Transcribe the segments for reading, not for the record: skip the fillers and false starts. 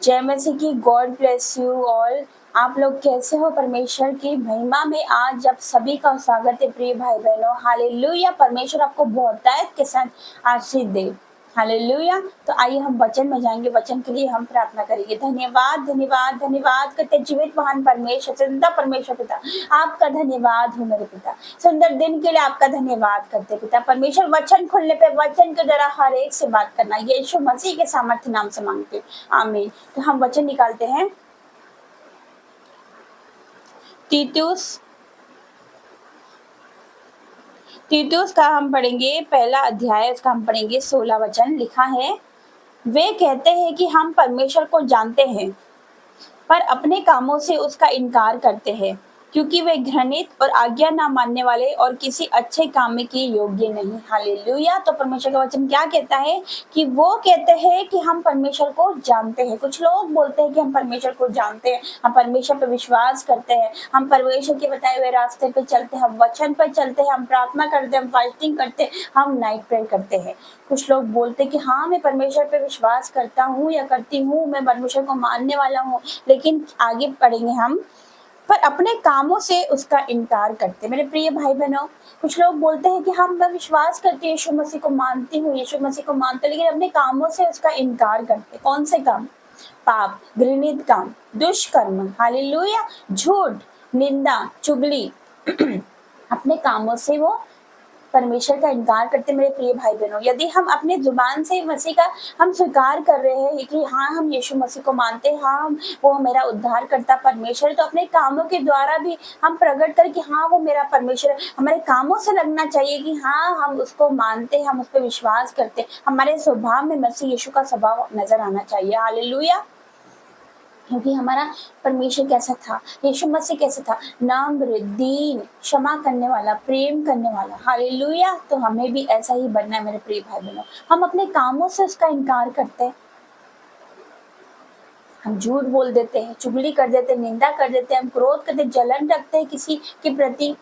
जय मसीह की। God bless you all. आप लोग कैसे हो? परमेश्वर की महिमा में आज आप सभी का स्वागत है प्रिय भाई बहनों। हालेलुया। परमेश्वर आपको बहुतायत के साथ आशीष दे। हालेलुया। तो आइए हम वचन में जाएंगे। वचन के लिए हम प्रार्थना करेंगे। धन्यवाद धन्यवाद धन्यवाद करते जीवित महान परमेश्वर, जिंदा परमेश्वर पिता, आपका धन्यवाद हो मेरे पिता। सुंदर दिन के लिए आपका धन्यवाद करते पिता परमेश्वर। वचन खुलने पे वचन के द्वारा हर एक से बात करना, यीशु मसीह के सामर्थ्य नाम से मांगते, आमीन। तो हम वचन निकालते हैं तीतुस का हम पढ़ेंगे पहला अध्याय, उसका हम पढ़ेंगे 16 वचन। लिखा है, वे कहते हैं कि हम परमेश्वर को जानते हैं पर अपने कामों से उसका इनकार करते हैं, क्योंकि वे घृणित और आज्ञा ना मानने वाले और किसी अच्छे काम के योग्य नहीं। हालेलुया। तो परमेश्वर का वचन क्या कहता है कि वो कहते हैं कि हम परमेश्वर को जानते हैं। कुछ लोग बोलते हैं कि हम परमेश्वर को जानते हैं, हम परमेश्वर पर विश्वास करते हैं, हम परमेश्वर के बताए हुए रास्ते पे चलते हैं, हम वचन पर चलते हैं, हम प्रार्थना करते हैं, हम फास्टिंग करते हैं, हम नाइट प्रेयर करते हैं। कुछ लोग बोलते हैं कि हाँ, मैं परमेश्वर पे विश्वास करता हूँ या करती हूँ, मैं परमेश्वर को मानने वाला हूँ, लेकिन आगे पढ़ेंगे हम, पर अपने कामों से उसका इनकार करते। मेरे प्रिय भाई बहनों, कुछ लोग बोलते हैं कि हम विश्वास करते हैं, यीशु मसीह को मानती हूँ, यीशु मसीह को मानते, लेकिन अपने कामों से उसका इनकार करते। कौन से काम? पाप, घृणित काम, दुष्कर्म, हालेलुया, झूठ, निंदा, चुगली अपने कामों से वो परमेश्वर का इनकार करते। मेरे प्रिय भाई बहनों, यदि हम अपने जुबान से मसीह का हम स्वीकार कर रहे हैं कि हाँ, हम यीशु मसीह को मानते हैं, हाँ, वो मेरा उद्धार करता परमेश्वर, तो अपने कामों के द्वारा भी हम प्रकट कर कि हाँ, वो मेरा परमेश्वर। हमारे कामों से लगना चाहिए कि हाँ, हम उसको मानते हैं, हम उस पर विश्वास करते हैं। हमारे स्वभाव में मसीह यीशु का स्वभाव नजर आना चाहिए। हालेलुया। क्योंकि हमारा परमेश्वर कैसा था, यीशु मसीह कैसा था? नम्र, दीन, क्षमा करने वाला, प्रेम करने वाला। हालेलुया। तो हमें भी ऐसा ही बनना है मेरे प्रिय भाई बहनों। हम अपने कामों से उसका इनकार करते हैं, हम झूठ बोल देते हैं, चुगली कर देते हैं, निंदा कर देते हैं, हम क्रोध करते, जलन रखते हैं किसी के प्रति,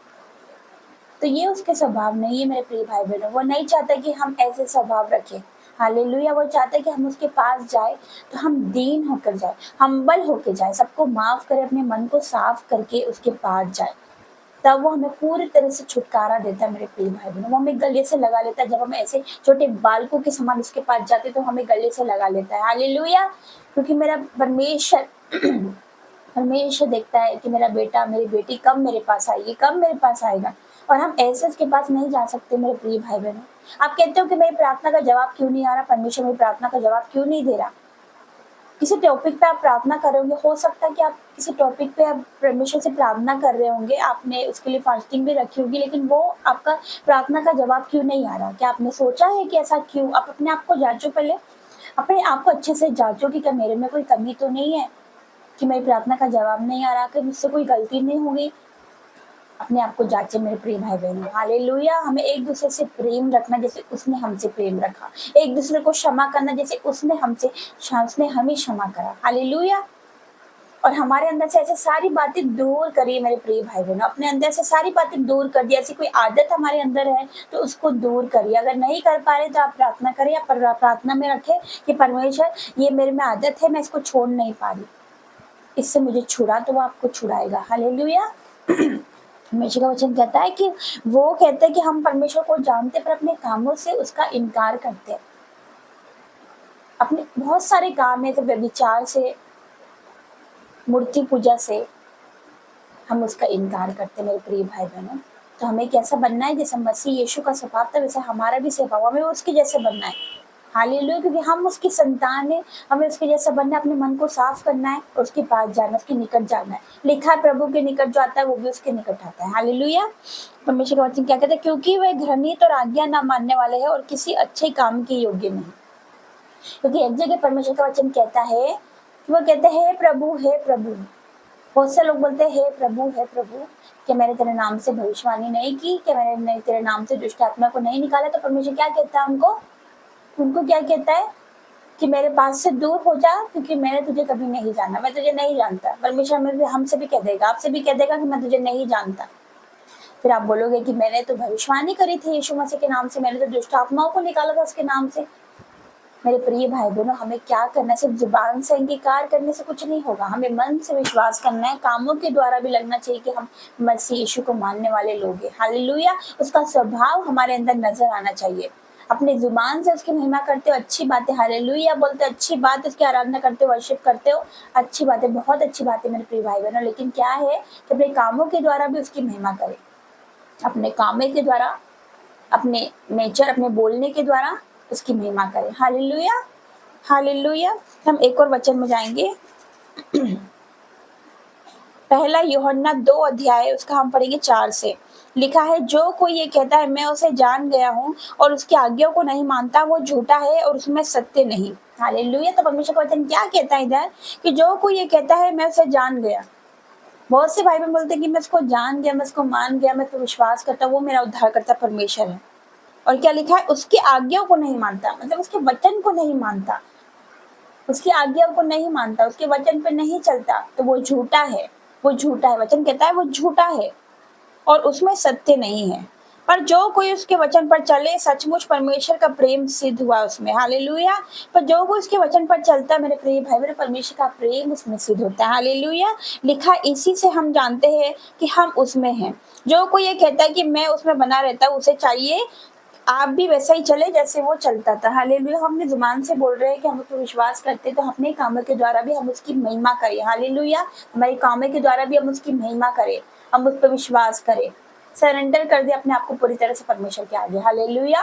तो ये उसके स्वभाव नहीं है मेरे प्रिय भाई बहनों। वो नहीं चाहता कि हम ऐसे स्वभाव रखें। हालेलुया। वो चाहता है कि हम उसके पास जाए तो हम दीन होकर जाए, हम्बल होकर जाए, सबको माफ करे, अपने मन को साफ करके उसके पास जाए, तब वो हमें पूरी तरह से छुटकारा देता है मेरे प्रिय भाई बहनों। वो हमें गले से लगा लेता है। जब हम ऐसे छोटे बालकों के समान उसके पास जाते तो हमें गले से लगा लेता है। हालेलुया। क्योंकि मेरा परमेश्वर परमेश्वर देखता है कि मेरा बेटा, मेरी बेटी कब मेरे पास आएगी, कब मेरे पास आएगा। और हम ऐसे उसके पास नहीं जा सकते मेरे प्रिय भाई बहनों। आप कहते हो कि मेरी प्रार्थना का जवाब क्यों नहीं आ रहा, परमेश्वर मेरी प्रार्थना का जवाब क्यों नहीं दे रहा? किसी टॉपिक पे आप प्रार्थना करोगे, हो सकता है कि आप किसी टॉपिक पे आप परमेश्वर से प्रार्थना कर रहे होंगे, आपने उसके लिए फास्टिंग भी रखी होगी, लेकिन वो आपका प्रार्थना का जवाब क्यों नहीं आ रहा? क्या आपने सोचा है कि ऐसा क्यों? आप अपने आप को जांचो पहले, अपने आप को अच्छे से जांचो कि क्या मेरे में कोई कमी तो नहीं है, कि मेरी प्रार्थना का जवाब नहीं आ रहा, कि मुझसे कोई गलती नहीं हो गई। अपने आप को जांचे मेरे प्रिय भाई बहनों। हालेलुया। हमें एक दूसरे से प्रेम रखना जैसे उसने हमसे प्रेम रखा, एक दूसरे को क्षमा करना जैसे उसने हमें क्षमा करा। हालेलुया। और हमारे अंदर से ऐसे सारी बातें दूर करिए मेरे प्रिय भाई बहनों। अपने अंदर से सारी बातें दूर कर दिए। ऐसी कोई आदत हमारे अंदर है तो उसको दूर करिए। अगर नहीं कर पा रहे तो आप प्रार्थना करिए, आप प्रार्थना में रखें कि परमेश्वर, ये मेरे में आदत है, मैं इसको छोड़ नहीं पा रही, इससे मुझे छुड़ा, तो वो आपको छुड़ाएगा। हालेलुया। परमेश्वर का वचन कहता है कि वो कहते हैं कि हम परमेश्वर को जानते पर अपने कामों से उसका इनकार करते हैं। अपने बहुत सारे काम है, तो व्यभिचार से, मूर्ति पूजा से हम उसका इनकार करते हैं मेरे प्रिय भाई बहनों। तो हमें कैसा बनना है? जैसे मसीह यीशु का स्वभाव था वैसे हमारा भी स्वभाव, हमें उसके जैसे बनना है। हालेलुया। क्योंकि हम उसकी संतान है, हमें उसके जैसा बनना है, अपने मन को साफ करना है, उसके पास जाना, उसके निकट जाना है। लिखा है, प्रभु के निकट जो आता है वो भी उसके निकट आता है। हालेलुया। परमेश्वर का वचन क्या कहता है? क्योंकि वे घृणित और आज्ञा न मानने वाले हैं और किसी अच्छे काम के योग्य नहीं। क्योंकि एक जगह परमेश्वर का वचन कहता है कि वो कहते हैं, हे प्रभु, हे प्रभु। बहुत से लोग बोलते हैं, हे प्रभु, हे प्रभु, क्या मैंने तेरे नाम से भविष्यवाणी नहीं की, क्या मैंने तेरे नाम से दुष्ट आत्मा को नहीं निकाला? तो परमेश्वर क्या कहता है उनको क्या कहता है कि मेरे पास से दूर हो जा, क्योंकि मैंने तुझे कभी नहीं जाना, मैं तुझे नहीं जानता। परमेश्वर में भी हमसे भी कह देगा, आपसे भी कह देगा कि मैं तुझे नहीं जानता। फिर आप बोलोगे कि मैंने तो भविष्यवाणी करी थी यीशु मसीह के नाम से, मैंने तो दुष्ट आत्माओं को निकाला था उसके नाम से। मेरे प्रिय भाई बहनों, हमें क्या करना है? सिर्फ जुबान से अंगीकार करने से कुछ नहीं होगा, हमें मन से विश्वास करना है, कामों के द्वारा भी लगना चाहिए कि हम मसीह यीशु को मानने वाले लोग हैं। हालेलुया। उसका स्वभाव हमारे अंदर नजर आना चाहिए। अपनी जुबान से उसकी महिमा करते हो, अच्छी बातें, हालेलुया बोलते हो, अच्छी बात, उसकी आराधना करते हो, वर्शिप करते हो, अच्छी बातें, बहुत अच्छी बातें मेरे प्रिय भाई बहनों। लेकिन क्या है कि अपने कामों के द्वारा भी उसकी महिमा करें, अपने कामों के द्वारा, अपने नेचर, अपने बोलने के द्वारा उसकी महिमा करें। Hallelujah, hallelujah. हम एक और वचन में जाएंगे। पहला यूहन्ना 2 अध्याय, उसका हम पढ़ेंगे 4 से। लिखा है, जो कोई ये कहता है मैं उसे जान गया हूँ और उसकी आज्ञाओं को नहीं मानता, वो झूठा है और उसमें सत्य नहीं। हालेलुया। तो परमेश्वर का वचन क्या कहता है इधर कि जो कोई ये कहता है मैं उसे जान गया। बहुत से भाई बहन बोलते हैं कि मैं उसको जान गया, मैं उसको मान गया, मैं उस पर विश्वास करता हूँ, वो मेरा उद्धारकर्ता परमेश्वर है। और क्या लिखा है? उसकी आज्ञाओं को नहीं मानता, मतलब उसके वचन को नहीं मानता, उसकी आज्ञाओं को नहीं मानता, उसके वचन पे नहीं चलता, तो वो झूठा है। वो झूठा है, वचन कहता है वो झूठा है और उसमें सत्य नहीं है। पर जो कोई उसके वचन पर चले, सचमुच परमेश्वर का प्रेम सिद्ध हुआ उसमें। हालेलुया। पर जो कोई उसके वचन पर चलता है मेरे प्रिय भाई, मेरे परमेश्वर का प्रेम उसमें सिद्ध होता है। हालेलुया। लिखा, इसी से हम जानते हैं कि हम उसमें हैं। जो कोई ये कहता है कि मैं उसमें बना रहता हूँ, उसे चाहिए आप भी वैसा ही चले जैसे वो चलता था। हालेलुया। हम अपनी जुबान से बोल रहे हैं कि हम उस पर विश्वास करते हैं, तो अपने कामों के द्वारा भी हम उसकी महिमा करें। हालेलुया। हमारे कामों के द्वारा भी हम उसकी महिमा करें, हम उस पर विश्वास करें, सरेंडर कर दे अपने आप को पूरी तरह से परमेश्वर के आगे। हालेलुया।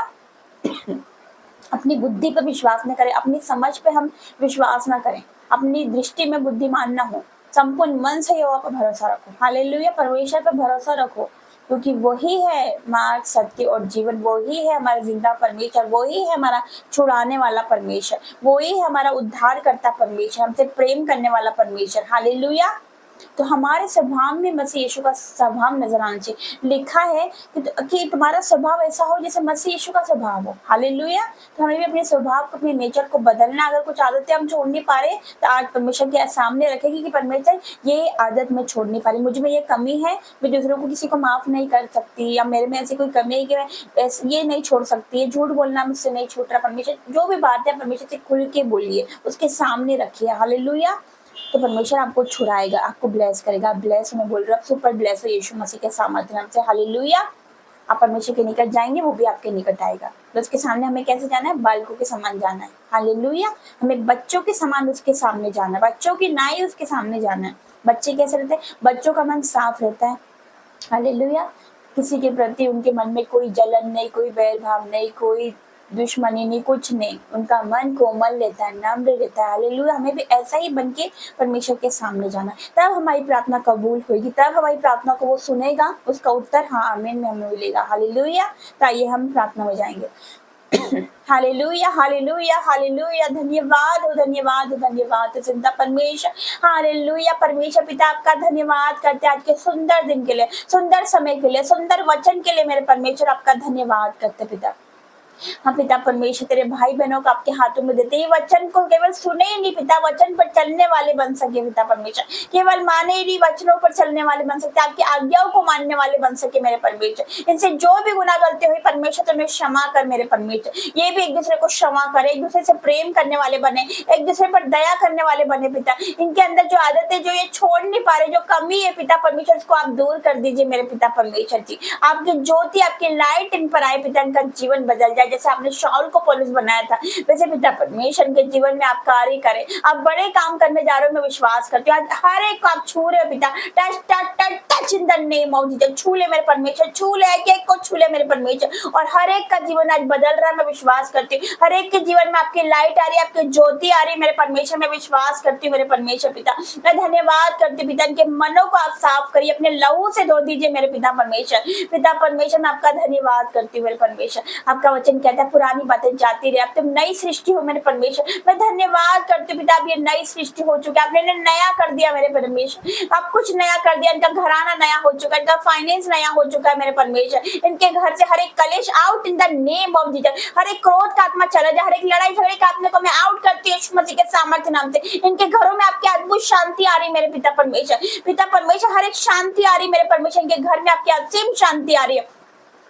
अपनी बुद्धि पर विश्वास न करें, अपनी समझ पे हम विश्वास ना करें, अपनी दृष्टि में बुद्धिमान ना हो, संपूर्ण मन से यहोवा पर भरोसा रखो। हालेलुया। परमेश्वर पर भरोसा रखो, क्योंकि वही है मार्ग, सत्य और जीवन, वही है हमारा जिंदा परमेश्वर, वही है हमारा छुड़ाने वाला परमेश्वर, वही है हमारा उद्धार करता परमेश्वर, हमसे प्रेम करने वाला परमेश्वर। हालेलुया। तो हमारे स्वभाव में मसीह यीशु का स्वभाव नजर आना चाहिए। लिखा है कि तुम्हारा स्वभाव ऐसा हो जैसे मसीह यीशु का स्वभाव हो। हालेलुया। तो हमें भी अपने स्वभाव को, अपने नेचर को बदलना। अगर कुछ आदतें हम छोड़ नहीं पा रहे, तो आज परमेश्वर के सामने रखेगी कि परमेश्वर ये आदत मैं छोड़ नहीं पा रही, मुझ में ये कमी है, मैं दूसरों को किसी को माफ नहीं कर सकती, या मेरे में ऐसी कोई कमी है कि मैं ये नहीं छोड़ सकती, ये झूठ बोलना मुझसे नहीं छूट रहा। परमेश्वर जो भी बात है परमेश्वर से खुल के बोलिए, उसके सामने रखिए। हालेलुया। तो परमेश्वर आपको छुड़ाएगा, आपको ब्लेस करेगा। आप ब्लेस, मैं बोल रहा हूँ, सुपर ब्लेस हो यीशु मसीह के सामर्थ्य नाम से। हालेलुया। आप परमेश्वर के निकट जाएंगे, वो भी आपके निकट आएगा। तो उसके सामने हमें कैसे जाना है? बालकों के समान जाना है। हालेलुया। हमें बच्चों के समान उसके सामने जाना है, बच्चों की नाई उसके सामने जाना है। बच्चे कैसे रहते हैं? बच्चों का मन साफ रहता है। हालेलुया। किसी के प्रति उनके मन में कोई जलन नहीं, कोई वैर भाव नहीं, कोई दुश्मनी नहीं, कुछ नहीं। उनका मन कोमल रहता है, नम्र रहता है। हालेलुया। हमें भी ऐसा ही बन के परमेश्वर के सामने जाना, तब हमारी प्रार्थना कबूल होगी, तब हमारी प्रार्थना को वो सुनेगा, उसका उत्तर हाँ आमीन में हमें मिलेगा। हालेलुया। तो आइए हम प्रार्थना में जाएंगे। Hallelujah, hallelujah, hallelujah. धन्यवाद हो, धन्यवाद हो, धन्यवाद हो जिंदा परमेश्वर। हालेलुया। परमेश्वर पिता आपका धन्यवाद करते आज के सुंदर दिन के लिए, सुंदर समय के लिए, सुंदर वचन के लिए मेरे परमेश्वर आपका धन्यवाद करते पिता। हाँ पिता परमेश्वर, तेरे भाई बहनों को आपके हाथों में देते, ये वचन को केवल सुने ही नहीं पिता, वचन पर चलने वाले बन सके पिता परमेश्वर, केवल माने ही नहीं, वचनों पर चलने वाले बन सकते, आपकी आज्ञाओं को मानने वाले बन सके मेरे परमेश्वर। इनसे जो भी गुनाह गलती हुई परमेश्वर तुम्हें क्षमा कर मेरे परमेश्वर, ये भी एक दूसरे को क्षमा करे, एक दूसरे से प्रेम करने वाले बने, एक दूसरे पर दया करने वाले बने पिता। इनके अंदर जो आदतें जो ये छोड़ नहीं पा रहे, जो कमी है पिता परमेश्वर, इसको आप दूर कर दीजिए मेरे पिता परमेश्वर जी। आपकी ज्योति, आपकी लाइट इन पर आए पिता, इनका जीवन बदल जाए। जैसे आपने शाऊल को पौलुस बनाया था, वैसे पिता परमेश्वर के जीवन में आप कार्य करें। आप बड़े काम करने जा रहे हो, मैं विश्वास करती हूँ। आज हर एक को आप छू रहे हो पिता, touch touch touch touch in the name of Jesus. छू ले मेरे परमेश्वर, छू ले, एक एक को छू ले मेरे परमेश्वर, और हर एक का जीवन आज बदल रहा है, मैं विश्वास करती हूँ। हर एक के जीवन में आपकी लाइट आ रही है, आपकी ज्योति आ रही है मेरे परमेश्वर, मैं विश्वास करती हूँ मेरे परमेश्वर पिता। मैं धन्यवाद करती हूँ पिता, इनके मनों को आप साफ करिए, अपने लहू से धो दीजिए मेरे पिता परमेश्वर। पिता परमेश्वर, मैं आपका धन्यवाद करती हूँ मेरे परमेश्वर। आपका वचन कहता है पुरानी बातें जाती रहे, अब तुम नई सृष्टि हो मेरे परमेश्वर। मैं धन्यवाद करती हूँ पिता, अब ये नई सृष्टि हो चुकी है, आपने इन्हें नया कर दिया मेरे परमेश्वर, आप कुछ नया कर दिया। इनका घराना नया हो चुका है, इनका फाइनेंस नया हो चुका है मेरे परमेश्वर। इनके घर से हर एक कलेश out in the name of Jesus. हर एक क्रोध का आत्मा चला जाए, हर एक लड़ाई झगड़े का आत्मा को मैं आउट करती हूं यीशु मसीह के सामर्थ्य नाम से। इनके घरों में आपकी अद्भुत शांति आ रही मेरे पिता परमेश्वर। पिता परमेश्वर, हर एक शांति आ रही मेरे परमेश्वर, इनके घर में आपकी असीम शांति आ रही है।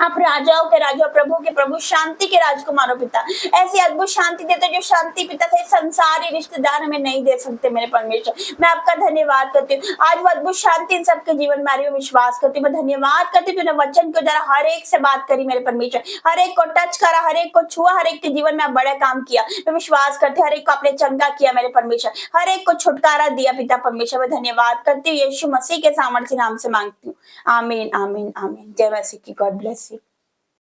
आप राजाओं के राजा, प्रभु के प्रभु, शांति के राजकुमार हो पिता। ऐसी अद्भुत शांति देते जो शांति पिता से संसारी रिश्तेदार हमें नहीं दे सकते मेरे परमेश्वर। मैं आपका धन्यवाद करती हूँ, आज वो अद्भुत शांति इन सबके जीवन में आ रही है, मैं विश्वास करती हूँ। मैं धन्यवाद करती हूँ, तूने वचन के द्वारा हर एक से बात करी मेरे परमेश्वर, हर एक को टच करा, हर एक को छुआ, हर एक के जीवन में आप बड़ा काम किया। मैं विश्वास करती हूँ, हर एक को आपने चंगा किया मेरे परमेश्वर, हर एक को छुटकारा दिया पिता परमेश्वर। मैं धन्यवाद करती हूँ, यीशु मसीह के सामर्थ्य नाम से मांगती हूँ। आमीन, आमीन, आमीन। जय मसीह की। God bless.